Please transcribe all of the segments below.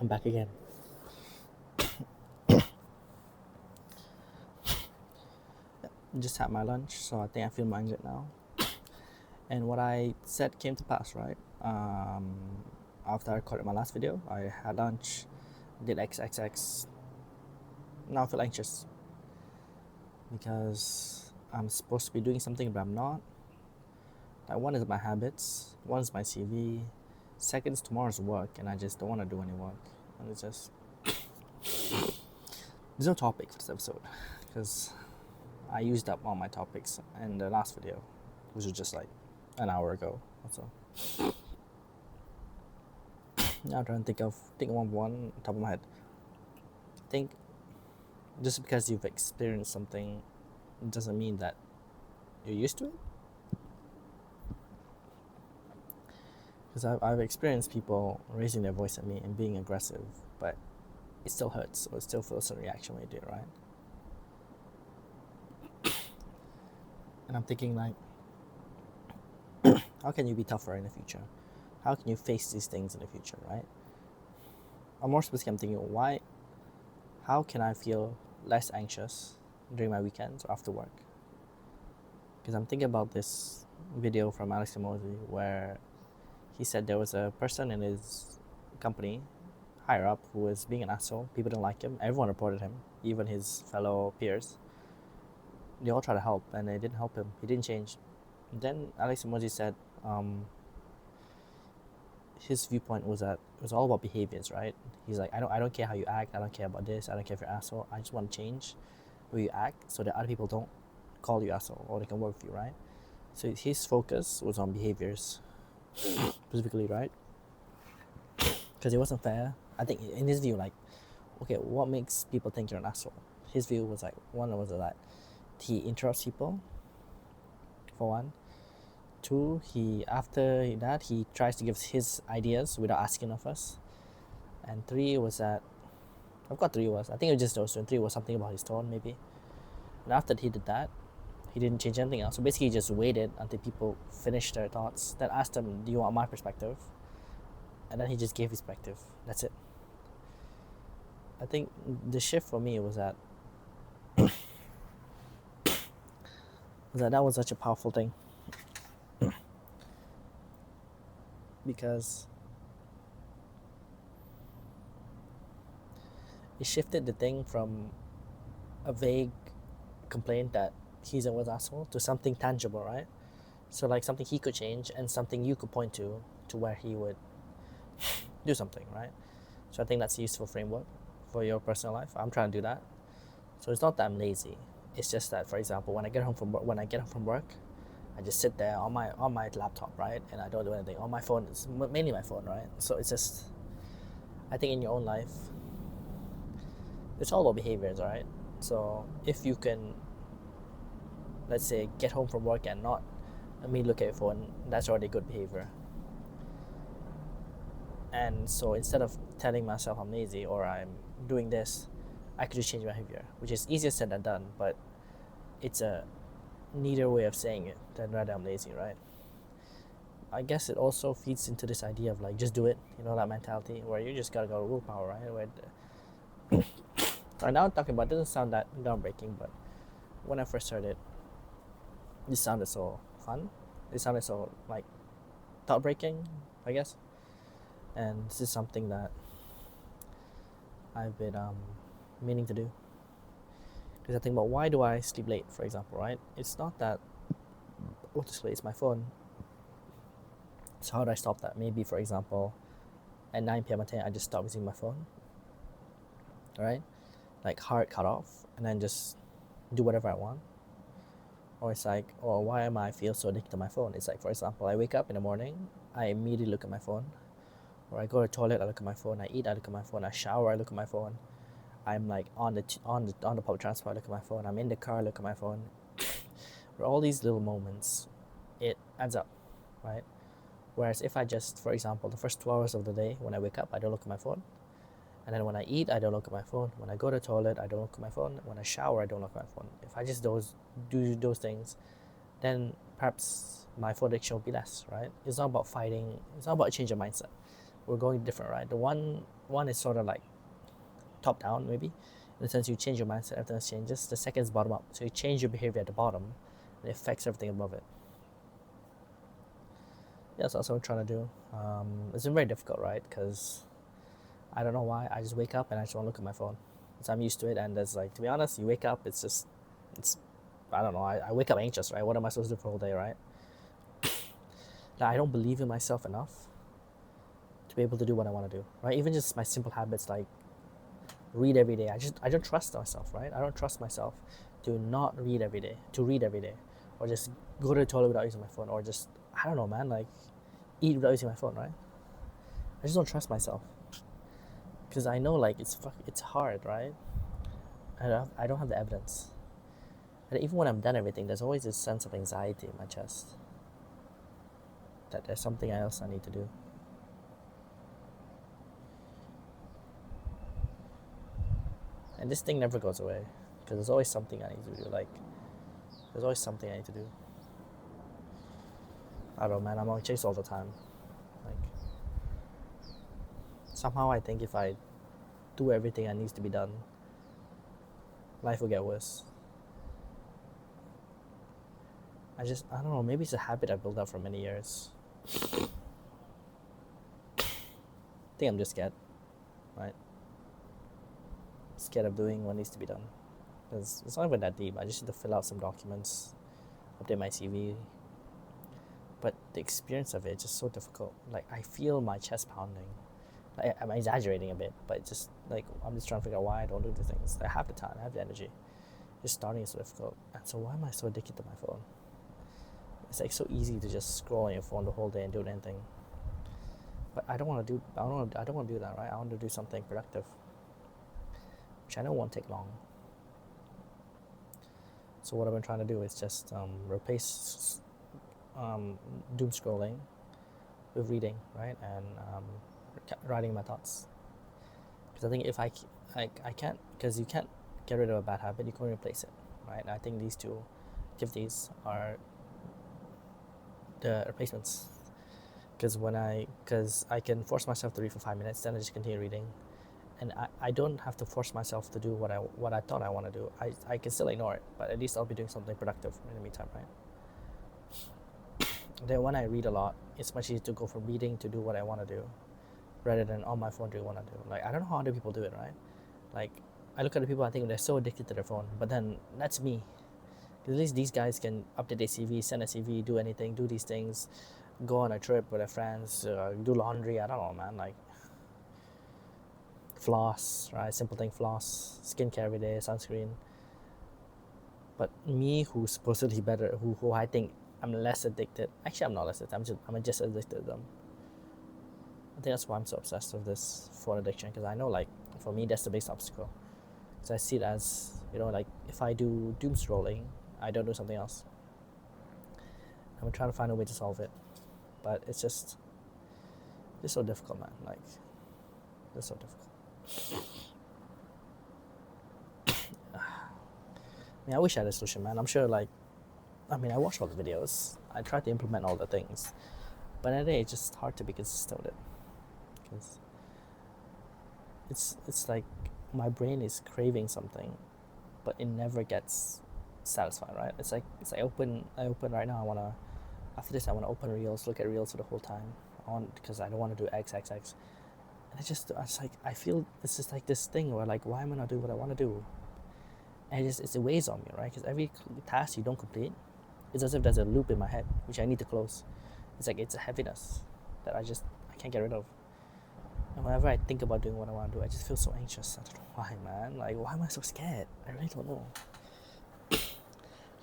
I'm back again. Just had my lunch, so I think I feel mind good now. And what I said came to pass, right? After I recorded my last video, I had lunch, did XXX. Now I feel anxious because I'm supposed to be doing something, but I'm not. Like, one is my habits, one is my CV, second is tomorrow's work, and I just don't want to do any work. And it's just there's no topic for this episode because I used up all my topics in the last video, which was just like an hour ago or so. Now I'm trying to think of one on top of my head. I think just because you've experienced something doesn't mean that you're used to it. Because I've experienced people raising their voice at me and being aggressive, but it still hurts, or it still feels a reaction when you do it, right? And I'm thinking, like, how can you be tougher in the future? How can you face these things in the future, right? Or more specifically, I'm thinking, how can I feel less anxious during my weekends or after work? Because I'm thinking about this video from Alex Hormozi where he said there was a person in his company, higher up, who was being an asshole. People didn't like him. Everyone reported him, even his fellow peers. They all tried to help, and they didn't help him. He didn't change. Then Alex Hormozi said his viewpoint was that it was all about behaviors, right? He's like, I don't care how you act. I don't care about this. I don't care if you're an asshole. I just want to change the way you act so that other people don't call you asshole or they can work with you, right? So his focus was on behaviors, specifically, right? Because it wasn't fair. I think in his view, like, okay, what makes people think you're an asshole? His view was like, one was that he interrupts people, for one. Two, after that he tries to give his ideas without asking of us. And three was that, I forgot three was, I think it was just those two, and three was something about his tone maybe. And after he did that, he didn't change anything else. So basically he just waited until people finished their thoughts, then asked them, do you want my perspective? And then he just gave his perspective. That's it. I think the shift for me was that that was such a powerful thing. Because it shifted the thing from a vague complaint that he's a was asshole to something tangible, right? So like something he could change and something you could point to where he would do something, right? So I think that's a useful framework for your personal life. I'm trying to do that. So it's not that I'm lazy. It's just that, for example, when I get home from work, I just sit there on my laptop, right? And I don't do anything. On my phone, it's mainly my phone, right? So it's just, I think in your own life, it's all about behaviors, right? So if you can, let's say, get home from work and not immediately look at your phone, that's already good behavior. And so instead of telling myself I'm lazy or I'm doing this, I could just change my behavior, which is easier said than done, but it's a neater way of saying it than rather I'm lazy, right? I guess it also feeds into this idea of like, just do it, that mentality where you just gotta go willpower, right? Right now I'm talking about, it doesn't sound that groundbreaking, but when I first heard it, this sounded so fun. It sounded so like thought-breaking, I guess. And this is something that I've been meaning to do. Because I think about, why do I sleep late, for example, right? It's not that, obviously it's my phone. So how do I stop that? Maybe, for example, at 9 p.m. at 10, I just stop using my phone, right? Like hard cut off, and then just do whatever I want. Or it's like, why am I feel so addicted to my phone? It's like, for example, I wake up in the morning, I immediately look at my phone. Or I go to the toilet, I look at my phone. I eat, I look at my phone. I shower, I look at my phone. I'm like on the public transport, I look at my phone. I'm in the car, I look at my phone. For all these little moments, it adds up, right? Whereas if I just, for example, the first 2 hours of the day, when I wake up, I don't look at my phone. And then when I eat, I don't look at my phone. When I go to the toilet, I don't look at my phone. When I shower, I don't look at my phone. If I just do those things, then perhaps my phone addiction will be less, right? It's not about fighting. It's not about a change of mindset. we're going different, right? The one is sort of like top down, maybe, in the sense you change your mindset, everything else changes. The second is bottom up, so you change your behavior at the bottom, and it affects everything above it. Yeah, so that's what I'm trying to do. It's been very difficult, right? Because I don't know why. I just wake up and I just want to look at my phone. So I'm used to it, and there's like, to be honest, you wake up, it's I don't know. I wake up anxious, right? What am I supposed to do for the whole day, right? Like, I don't believe in myself enough to be able to do what I want to do, right? Even just my simple habits like read every day. I don't trust myself, right? I don't trust myself to not read every day, to read every day, or just go to the toilet without using my phone, or just I don't know, man, like eat without using my phone, right? I just don't trust myself because I know like it's hard, right? I don't have the evidence, and even when I'm done everything, there's always this sense of anxiety in my chest that there's something else I need to do. And this thing never goes away because there's always something I need to do. Like, there's always something I need to do. I don't know, man. I'm on chase all the time. Like, somehow I think if I do everything that needs to be done, life will get worse. I don't know. Maybe it's a habit I built up for many years. I think I'm just scared, right? Scared of doing what needs to be done. Because it's not even that deep. I just need to fill out some documents, update my CV. But the experience of it is just so difficult. Like, I feel my chest pounding. Like, I'm exaggerating a bit, but just like I'm just trying to figure out why I don't do the things. I have the time, I have the energy. Just starting is so difficult. And so why am I so addicted to my phone? It's like so easy to just scroll on your phone the whole day and do anything. But I don't want to do that, right? I want to do something productive, which I know won't take long. So what I've been trying to do is just replace doom scrolling with reading, right? And writing my thoughts. Because I think if I can't, because you can't get rid of a bad habit, you can replace it, right? And I think these two activities are the replacements. Because I can force myself to read for 5 minutes, then I just continue reading, and I don't have to force myself to do what I thought I want to do. I can still ignore it, but at least I'll be doing something productive in the meantime, right? Then when I read a lot, it's much easier to go from reading to do what I want to do, rather than on my phone doing what I do. Like, I don't know how other people do it, right? Like, I look at the people, I think they're so addicted to their phone, but then that's me. At least these guys can update their CV, send a CV, do anything, do these things, go on a trip with their friends, do laundry. I don't know, man. Like, floss, right? Simple thing, floss, skincare every day, sunscreen. But me, who's supposedly better, who I think I'm less addicted. Actually, I'm not less addicted. I'm just addicted to them. I think that's why I'm so obsessed with this phone addiction, because I know, like, for me, that's the biggest obstacle. Because I see it as, like, if I do doom scrolling, I don't do something else. I'm trying to find a way to solve it, but it's so difficult, man. Like, it's so difficult. I mean, I wish I had a solution, man. I'm sure, like, I watched all the videos. I tried to implement all the things, but at the day, it's just hard to be consistent with it. Because it's like my brain is craving something, but it never gets satisfied, right? It's like I open right now. After this I wanna open Reels, look at Reels for the whole time. Because I don't want to do X. And I feel it's just like this thing where, like, why am I not doing what I want to do? And it weighs on me, right? Because every task you don't complete, it's as if there's a loop in my head which I need to close. It's like it's a heaviness that I can't get rid of. And whenever I think about doing what I want to do, I just feel so anxious. I don't know why, man. Like, why am I so scared? I really don't know.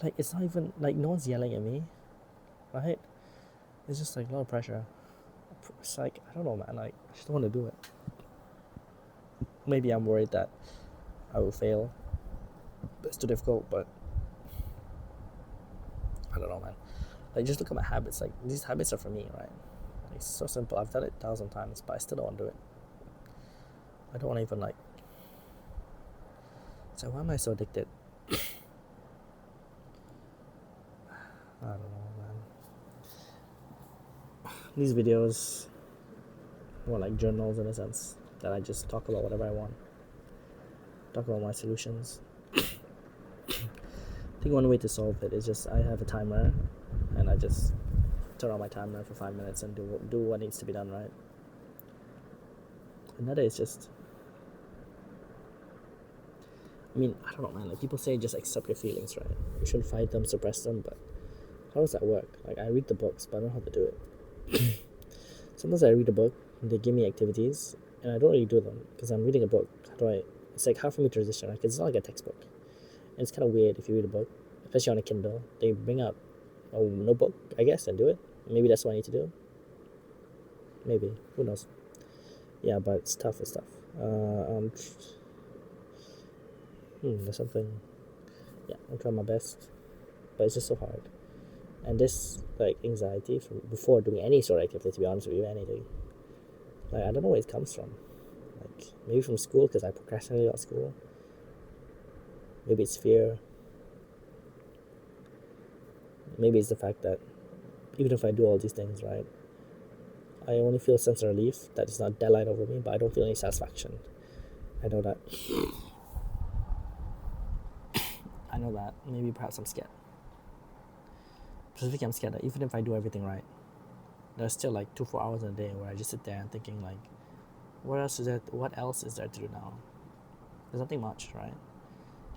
Like, it's not even like no one's yelling at me, right? It's just like a lot of pressure. It's like, I don't know, man. Like, I just don't want to do it. Maybe I'm worried that I will fail. It's too difficult, but I don't know, man. Like, just look at my habits. Like, these habits are for me, right? Like, it's so simple. I've done it 1,000 times, but I still don't want to do it. I don't want to even, like... So why am I so addicted? I don't know, man. These videos, more like journals in a sense that I just talk about whatever I want, talk about my solutions. I think one way to solve it is just I have a timer, and I just turn on my timer for 5 minutes and do what needs to be done, right? Another is just, I mean, I don't know, man. Like people say, just accept your feelings, right? You shouldn't fight them, suppress them, but how does that work? Like I read the books, but I don't know how to do it. Sometimes I read a book, and they give me activities, and I don't really do them because I'm reading a book. How do I? It's like hard for me to transition, right? Because it's not like a textbook, and it's kind of weird if you read a book, especially on a Kindle. They bring up a notebook, I guess, and do it. Maybe that's what I need to do. Maybe, who knows? Yeah, but it's tough. It's tough. There's something. Yeah, I'm trying my best, but it's just so hard. And this like anxiety from before doing any sort of activity, to be honest with you, anything. Like I don't know where it comes from. Like maybe from school because I procrastinated at school. Maybe it's fear. Maybe it's the fact that even if I do all these things, right, I only feel a sense of relief that it's not deadline over me, but I don't feel any satisfaction. I know that. I know that. Maybe perhaps I'm scared. Specifically, I'm scared that even if I do everything right, there's still like 2-4 hours in a day where I just sit there and thinking like, what else is there to do now? There's nothing much, right?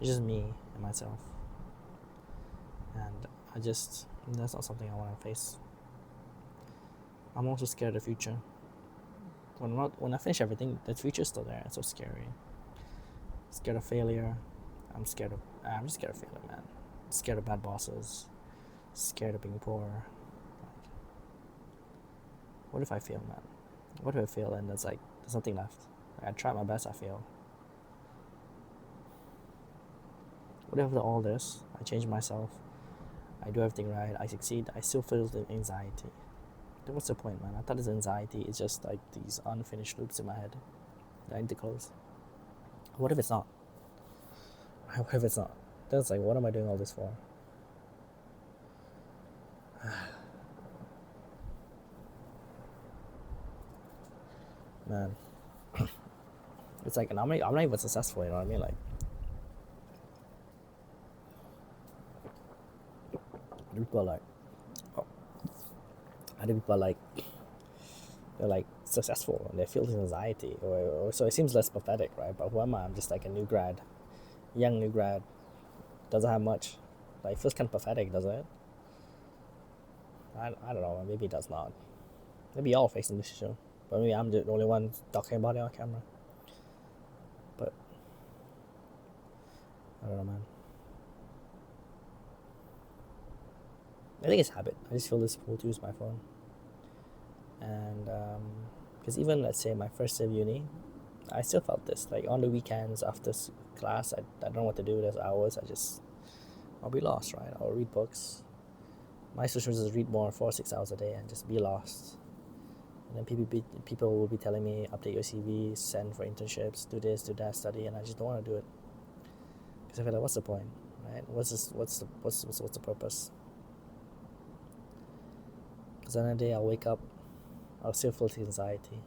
It's just me and myself. And that's not something I want to face. I'm also scared of the future. When I finish everything, the future's still there. It's so scary. Scared of failure. I'm just scared of failure, man. Scared of bad bosses. Scared of being poor. Like, what if I fail, man? What if I fail and there's nothing left? Like, I tried my best, I fail. What if after all this, I change myself, I do everything right, I succeed, I still feel the anxiety? Then what's the point, man? I thought this anxiety is just like these unfinished loops in my head that I need to close. What if it's not? What if it's not? Then it's like, what am I doing all this for? Man, it's like, and I'm not even successful. You know what I mean? Like, people are like, oh, other people are like, they're like successful and they feel this anxiety, or so it seems less pathetic, right? But who am I? I'm just like a young new grad, doesn't have much. Like, it feels kind of pathetic, doesn't it? I don't know. Maybe it does not. Maybe y'all facing this issue, but maybe I'm the only one talking about it on camera. But I don't know, man. I think it's habit. I just feel this pull to use my phone, and because even let's say my first day of uni, I still felt this. Like on the weekends after class, I don't know what to do. There's hours. I'll be lost, right? I'll read books. My solution is read more 4 or 6 hours a day and just be lost. And then people will be telling me, update your CV, send for internships, do this, do that, study, and I just don't want to do it because I feel like, what's the point, right? What's the purpose? Because another day I'll wake up, I'll still feel the anxiety.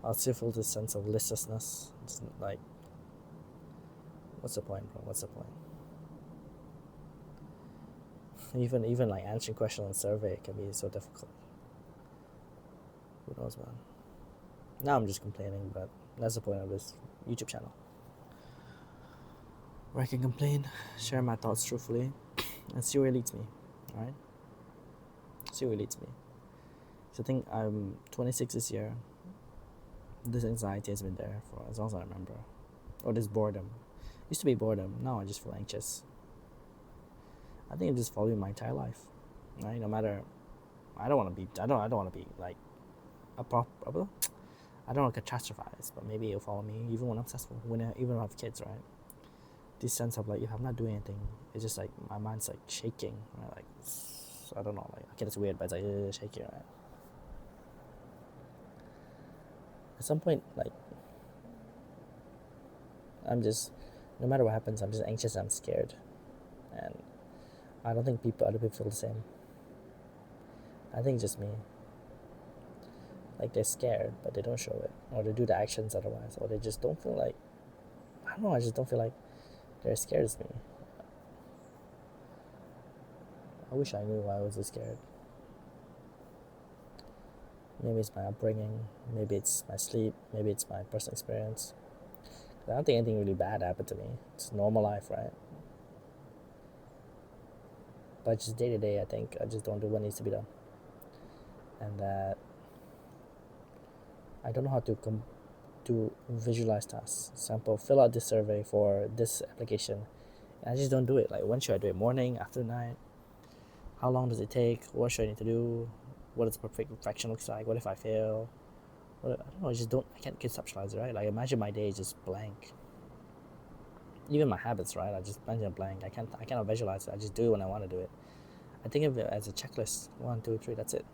I'll still feel this sense of listlessness. It's like, what's the point, bro? What's the point? Even like answering questions on survey can be so difficult. Who knows, man? Now I'm just complaining, but that's the point of this YouTube channel, where I can complain, share my thoughts truthfully, and see where it leads me. Alright? See where it leads me. So I think I'm 26 this year. This anxiety has been there for as long as I remember. Or this boredom. Used to be boredom, now I just feel anxious. I think I'm just following my entire life. Right? No matter, I don't want to be like I don't want to catastrophize, but maybe it'll follow me even when I'm successful, even when I have kids, right? This sense of like, if I'm not doing anything, it's just like my mind's like shaking, right? Like, I don't know, like, okay, it's weird, but it's like shaking, right? At some point, like, I'm just, no matter what happens, I'm just anxious and I'm scared, and I don't think other people feel the same. I think it's just me. Like they're scared, but they don't show it, or they do the actions otherwise, or they just don't feel like, I don't know, I just don't feel like they're as scared as me. I wish I knew why I was so scared. Maybe it's my upbringing, maybe it's my sleep, maybe it's my personal experience. I don't think anything really bad happened to me. It's normal life, right? But just day to day, I think I just don't do what needs to be done, and that I don't know how to visualize tasks. Example, fill out this survey for this application, and I just don't do it. Like, when should I do it? Morning, after night? How long does it take? What should I need to do? What does perfect fraction looks like? What if I fail? I don't know. I can't conceptualize it, right? Like, imagine my day is just blank. Even my habits, right? I just imagine blank. I cannot visualize it. I just do it when I want to do it. I think of it as a checklist. 1, 2, 3. That's it.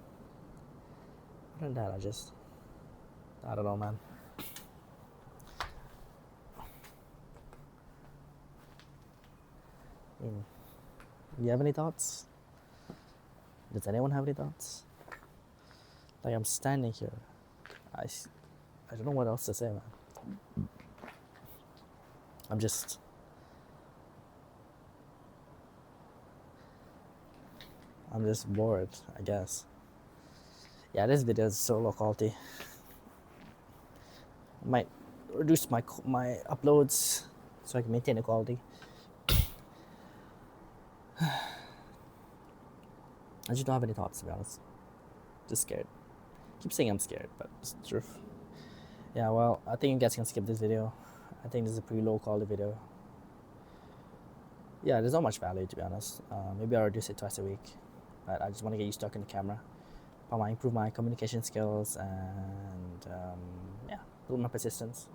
Other than that, I don't know, man. Do you have any thoughts? Does anyone have any thoughts? Like, I'm standing here. I don't know what else to say, man. I'm just bored, I guess. Yeah, this video is so low quality. I might reduce my uploads so I can maintain the quality. I just don't have any thoughts, to be honest. Just scared. Keep saying I'm scared, but it's the truth. Yeah, well, I think you guys can skip this video. I think this is a pretty low quality video. Yeah, there's not much value, to be honest. Maybe I'll reduce it twice a week, but I just want to get used to talking to camera. I want to improve my communication skills and build my persistence.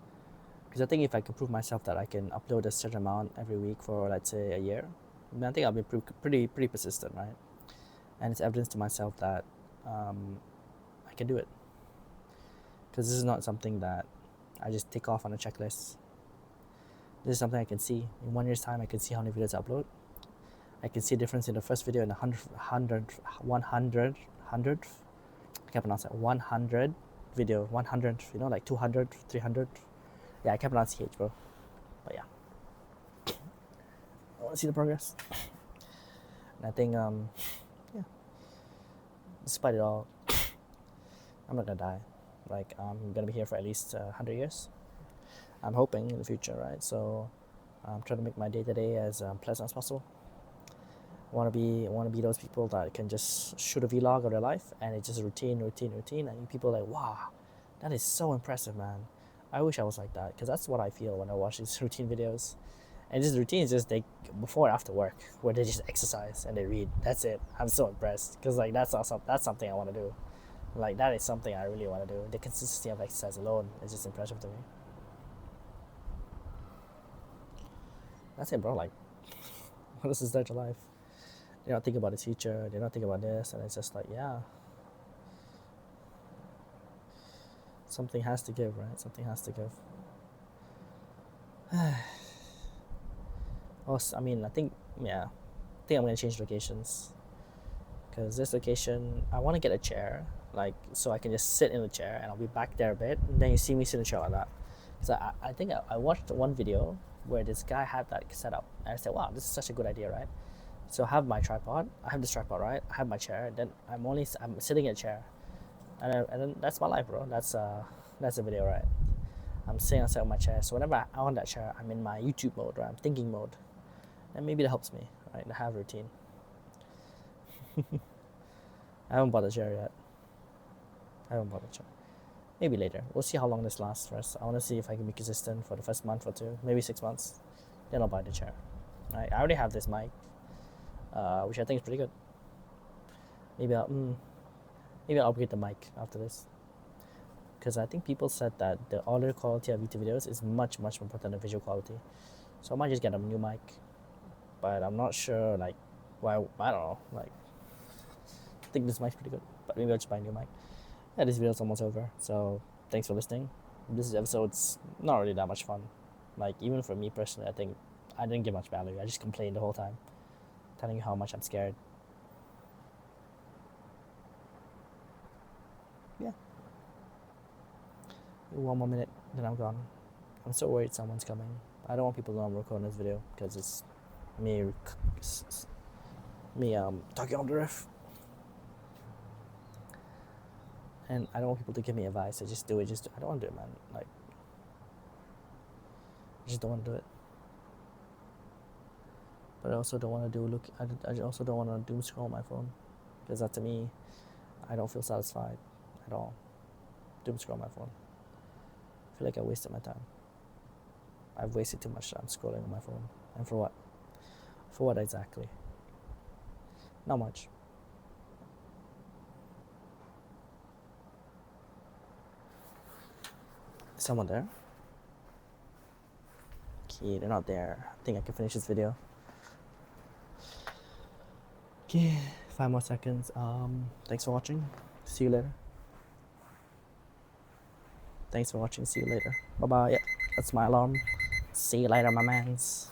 Because I think if I can prove myself that I can upload a certain amount every week for, let's say, a year, I think I'll be pretty persistent, right? And it's evidence to myself that I can do it. Because this is not something that I just tick off on a checklist. This is something I can see. In 1 year's time, I can see how many videos I upload. I can see a difference in the first video and 100, I can't pronounce it, 100 video, 100, like 200, 300. Yeah, I can't pronounce CH, bro. But yeah. I want to see the progress. And I think, despite it all, I'm not gonna die. Like, I'm gonna be here for at least 100 years. I'm hoping in the future, right? So I'm trying to make my day-to-day as pleasant as possible. I want to be those people that can just shoot a vlog of their life and it's just routine, and people are like, wow, that is so impressive, man. I wish I was like that, because that's what I feel when I watch these routine videos. And this routine is just before and after work, where they just exercise and they read. That's it. I'm so impressed, because like that's something I want to do. Like, that is something I really want to do. The consistency of exercise alone is just impressive to me. That's it, bro. Like, what else is there to life? They don't think about the future. They don't think about this, and it's just like, yeah, something has to give, right? Something has to give. Also, I think I'm gonna change locations, because this location, I want to get a chair, like, so I can just sit in the chair and I'll be back there a bit, and then you see me sit in the chair like that. Because I think I watched one video where this guy had that set up, and I said, wow, this is such a good idea, right? So I have my tripod, right? I have my chair, then I'm sitting in a chair, and then that's my life, bro. That's a video, right? I'm sitting outside of my chair, so whenever I'm on that chair, I'm in my YouTube mode, right? I'm thinking mode, and maybe that helps me, right? To have a routine. I haven't bought a chair yet. Maybe later. We'll see how long this lasts first. I want to see if I can be consistent for the first month or two, maybe 6 months. Then I'll buy the chair. Right? I already have this mic, which I think is pretty good. Maybe I'll upgrade the mic after this, because I think people said that the audio quality of YouTube videos is much more important than visual quality. So I might just get a new mic, but I'm not sure, like, why. I don't know, like, I think this mic's pretty good, but maybe I'll just buy a new mic. Yeah, this video's almost over, so thanks for listening. This episode's not really that much fun. Like, even for me personally, I think I didn't give much value. I just complained the whole time, telling you how much I'm scared. Yeah. One more minute, then I'm gone. I'm so worried someone's coming. I don't want people to know I'm recording this video because it's me, talking on the roof. And I don't want people to give me advice. I just do it. I don't want to do it, man. Like, I just don't want to do it. But I also don't want to I also don't want to doom scroll my phone, because that, to me, I don't feel satisfied at all. Doom scroll my phone. I feel like I wasted my time. I've wasted too much time scrolling on my phone. And for what? For what exactly? Not much. Is someone there? Okay, they're not there. I think I can finish this video. Okay, 5 more seconds. Thanks for watching. See you later. Thanks for watching. See you later. Bye bye. Yeah, that's my alarm. See you later, my mans.